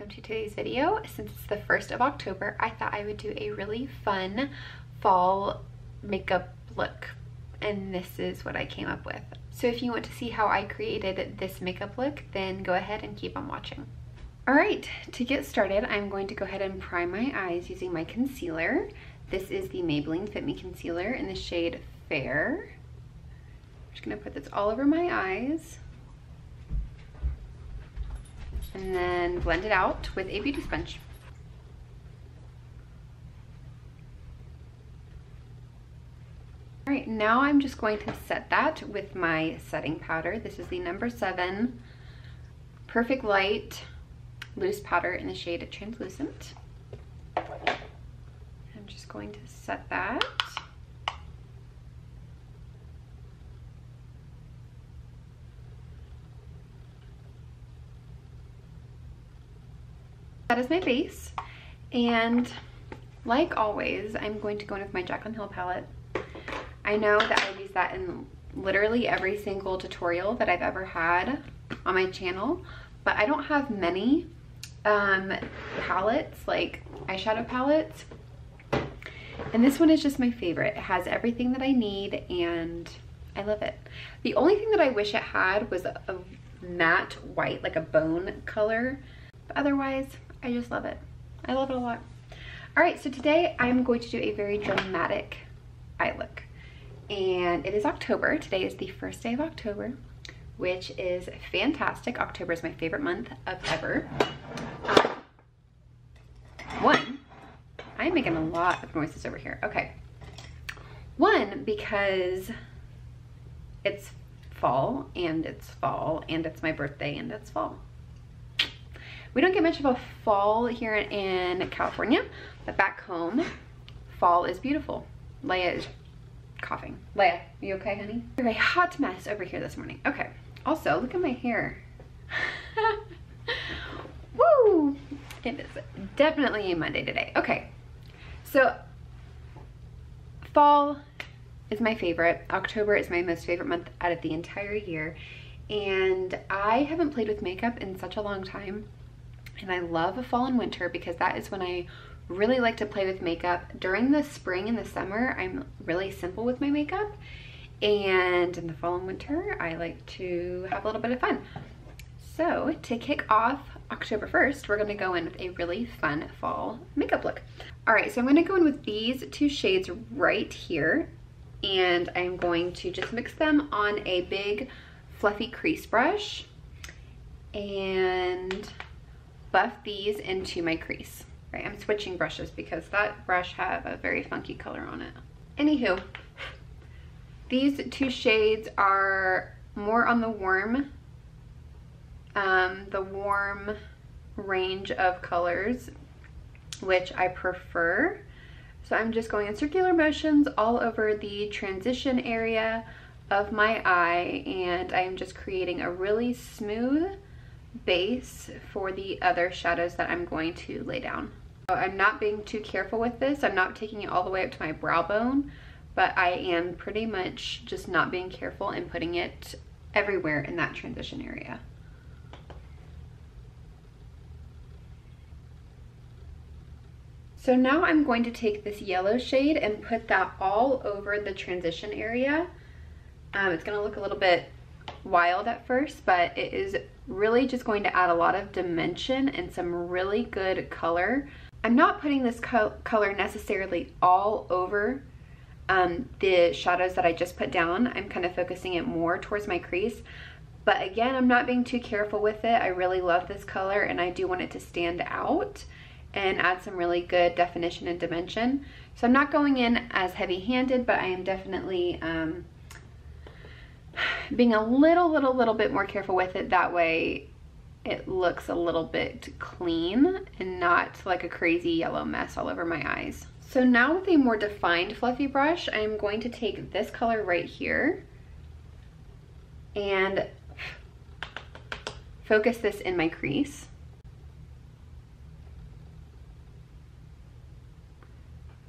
welcome to today's video. Since it's the 1st of October, I thought I would do a really fun fall makeup look, and this is what I came up with. So if you want to see how I created this makeup look, then go ahead and keep on watching. Alright, to get started, I'm going to go ahead and prime my eyes using my concealer. This is the Maybelline Fit Me Concealer in the shade Fair. I'm just going to put this all over my eyes. And then blend it out with a beauty sponge. All right, now I'm just going to set that with my setting powder. This is the number 7 Perfect Light loose powder in the shade Translucent. I'm just going to set that. That is my base, and like always, I'm going to go in with my Jaclyn Hill palette. I know that I use that in literally every single tutorial that I've ever had on my channel, but I don't have many palettes, like eyeshadow palettes, and this one is just my favorite. It has everything that I need, and I love it. The only thing that I wish it had was a matte white, like a bone color, but otherwise, I just love it. I love it a lot. All right, so today I'm going to do a very dramatic eye look. And it is October. Today is the first day of October, which is fantastic. October is my favorite month of ever. I'm making a lot of noises over here. Okay. One, because it's fall, and it's my birthday, and it's fall. We don't get much of a fall here in California, but back home, fall is beautiful. Leia is coughing. Leia, are you okay, honey? You're a hot mess over here this morning. Okay. Also, look at my hair. Woo! It is definitely a Monday today. Okay. So, fall is my favorite. October is my most favorite month out of the entire year. And I haven't played with makeup in such a long time. And I love fall and winter because that is when I really like to play with makeup. During the spring and the summer, I'm really simple with my makeup. And in the fall and winter, I like to have a little bit of fun. So to kick off October 1st, we're gonna go in with a really fun fall makeup look. All right, so I'm gonna go in with these two shades right here. And I'm going to just mix them on a big fluffy crease brush and buff these into my crease. Right, I'm switching brushes because that brush have a very funky color on it. Anywho, these two shades are more on the warm range of colors, which I prefer. So I'm just going in circular motions all over the transition area of my eye, and I'm just creating a really smooth base for the other shadows that I'm going to lay down. So I'm not being too careful with this. I'm not taking it all the way up to my brow bone, but I am pretty much just not being careful and putting it everywhere in that transition area. So now I'm going to take this yellow shade and put that all over the transition area. It's gonna look a little bit wild at first, but it is really just going to add a lot of dimension and some really good color. I'm not putting this color necessarily all over the shadows that I just put down. I'm kind of focusing it more towards my crease, but again, I'm not being too careful with it. I really love this color and I do want it to stand out and add some really good definition and dimension. So I'm not going in as heavy-handed, but I am definitely being a little bit more careful with it. That way it looks a little bit clean and not like a crazy yellow mess all over my eyes. So now with a more defined fluffy brush, I'm going to take this color right here and focus this in my crease.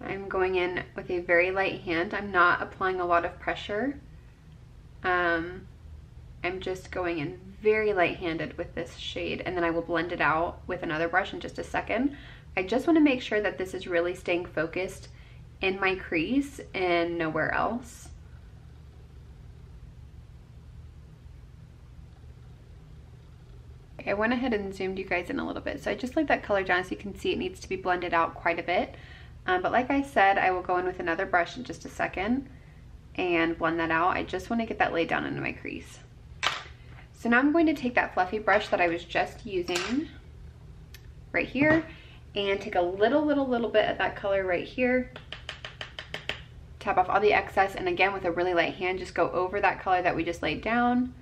I'm going in with a very light hand. I'm not applying a lot of pressure. I'm just going in very light-handed with this shade, and then I will blend it out with another brush in just a second. I just want to make sure that this is really staying focused in my crease and nowhere else. I went ahead and zoomed you guys in a little bit, so I just laid that color down so you can see it needs to be blended out quite a bit. But like I said, I will go in with another brush in just a second and blend that out. I just want to get that laid down into my crease. So now I'm going to take that fluffy brush that I was just using right here and take a little bit of that color right here, tap off all the excess, and again with a really light hand just go over that color that we just laid down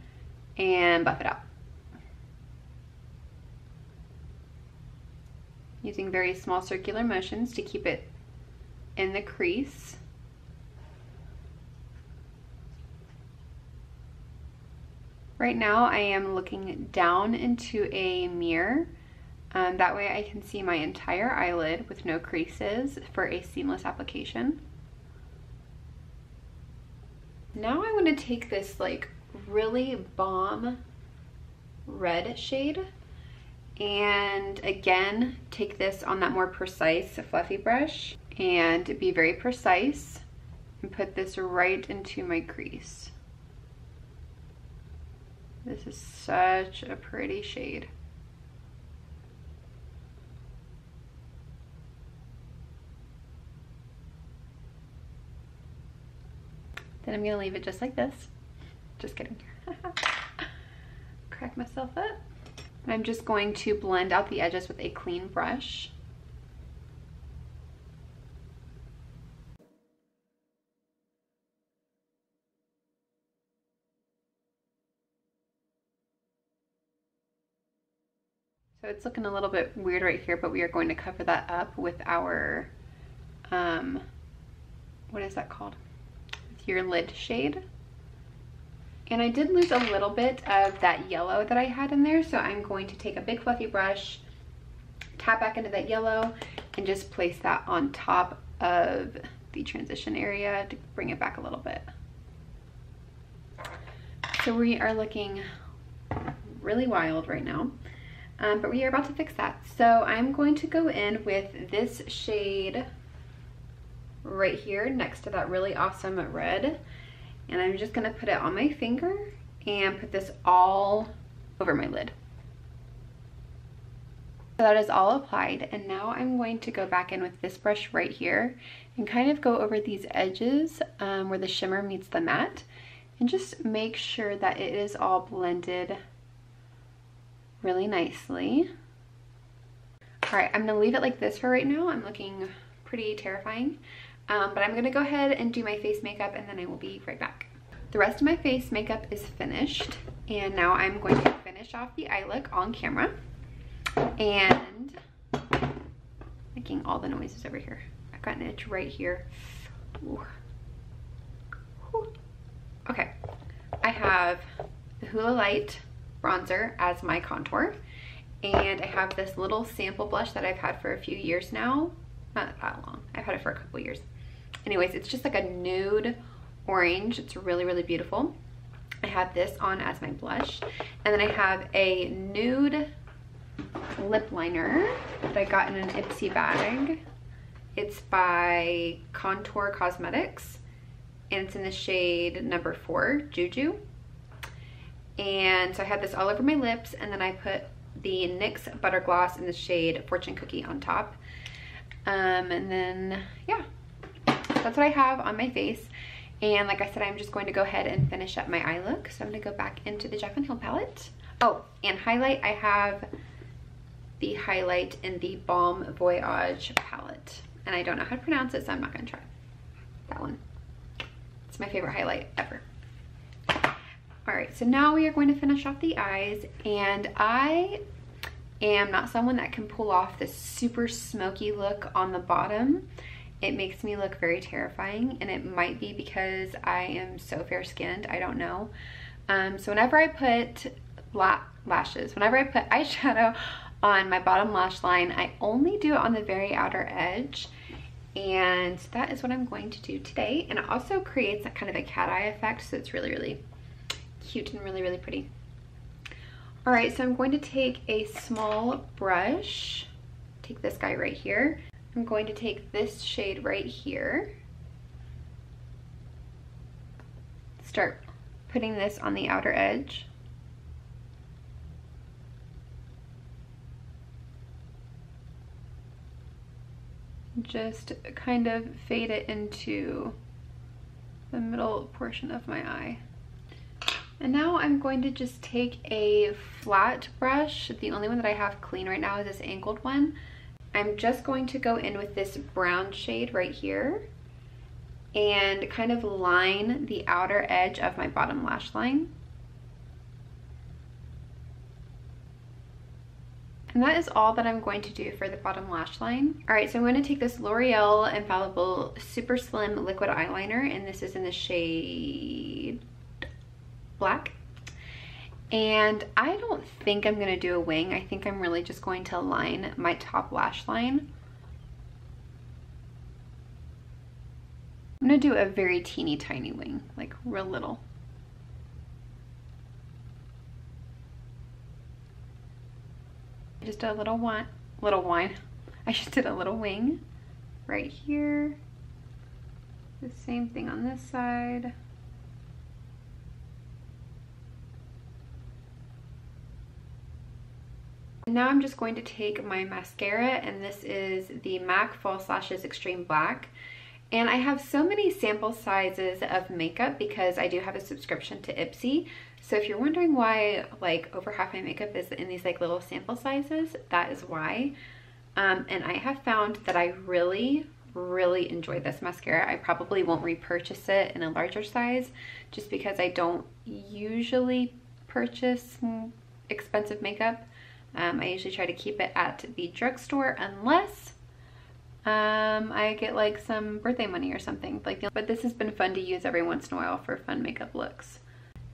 and buff it out. Using very small circular motions to keep it in the crease. Right now I am looking down into a mirror. That way I can see my entire eyelid with no creases for a seamless application. Now I want to take this like really bomb red shade and again take this on that more precise fluffy brush and be very precise and put this right into my crease. This is such a pretty shade. Then I'm gonna leave it just like this. Just kidding. Crack myself up. I'm just going to blend out the edges with a clean brush. So it's looking a little bit weird right here, but we are going to cover that up with our, what is that called? With your lid shade. And I did lose a little bit of that yellow that I had in there, so I'm going to take a big fluffy brush, tap back into that yellow, and just place that on top of the transition area to bring it back a little bit. So we are looking really wild right now. But we are about to fix that. So I'm going to go in with this shade right here next to that really awesome red. And I'm just gonna put it on my finger and put this all over my lid. So that is all applied. And now I'm going to go back in with this brush right here and kind of go over these edges where the shimmer meets the matte and just make sure that it is all blended really nicely. All right, I'm gonna leave it like this for right now. I'm looking pretty terrifying, but I'm gonna go ahead and do my face makeup and then I will be right back. The rest of my face makeup is finished, and now I'm going to finish off the eye look on camera. And making all the noises over here. I've got an itch right here. Ooh. Ooh. Okay, I have the Hoola Light bronzer as my contour, and I have this little sample blush that I've had for a few years now. Not that long, I've had it for a couple years. Anyways, it's just like a nude orange. It's really beautiful. I have this on as my blush, and then I have a nude lip liner that I got in an Ipsy bag. It's by Contour Cosmetics and it's in the shade number 4, Juju. And so I had this all over my lips, and then I put the NYX Butter Gloss in the shade Fortune Cookie on top. And then, yeah, that's what I have on my face. And like I said, I'm just going to go ahead and finish up my eye look. So I'm going to go back into the Jeff & Hill palette. Oh, and highlight, I have the highlight in the Balm Voyage palette. And I don't know how to pronounce it, so I'm not going to try that one. It's my favorite highlight ever. All right, so now we are going to finish off the eyes, and I am not someone that can pull off this super smoky look on the bottom. It makes me look very terrifying, and it might be because I am so fair-skinned, I don't know. So whenever I put lashes, whenever I put eyeshadow on my bottom lash line, I only do it on the very outer edge, and that is what I'm going to do today. And it also creates a kind of a cat eye effect, so it's really cute and really pretty. All right, so I'm going to take a small brush, take this guy right here. I'm going to take this shade right here, start putting this on the outer edge. Just kind of fade it into the middle portion of my eye. And now I'm going to just take a flat brush. The only one that I have clean right now is this angled one. I'm just going to go in with this brown shade right here and kind of line the outer edge of my bottom lash line. And that is all that I'm going to do for the bottom lash line. All right, so I'm going to take this L'Oreal Infallible Super Slim Liquid Eyeliner, and this is in the shade Black. And I don't think I'm going to do a wing. I think I'm really just going to line my top lash line. I'm going to do a very teeny tiny wing, like real little. Just a little wine. I just did a little wing right here. The same thing on this side. Now I'm just going to take my mascara, and this is the MAC False Lashes Extreme Black. And I have so many sample sizes of makeup because I do have a subscription to Ipsy. So if you're wondering why like over half my makeup is in these like little sample sizes, that is why. And I have found that I really enjoy this mascara. I probably won't repurchase it in a larger size just because I don't usually purchase expensive makeup. I usually try to keep it at the drugstore unless I get like some birthday money or something. But this has been fun to use every once in a while for fun makeup looks.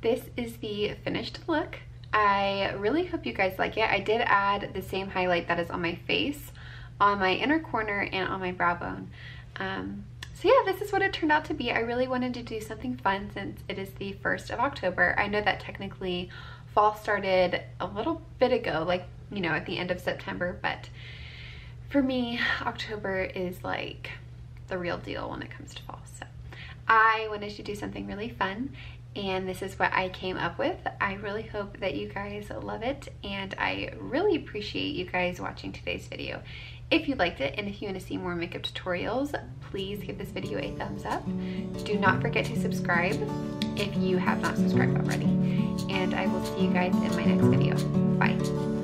This is the finished look. I really hope you guys like it. I did add the same highlight that is on my face, on my inner corner, and on my brow bone. So yeah, this is what it turned out to be. I really wanted to do something fun since it is the 1st of October. I know that technically fall started a little bit ago, like, you know, at the end of September, but for me, October is like the real deal when it comes to fall. So I wanted to do something really fun, and this is what I came up with. I really hope that you guys love it, and I really appreciate you guys watching today's video. If you liked it and if you want to see more makeup tutorials, please give this video a thumbs up. Do not forget to subscribe if you have not subscribed already. And I will see you guys in my next video. Bye.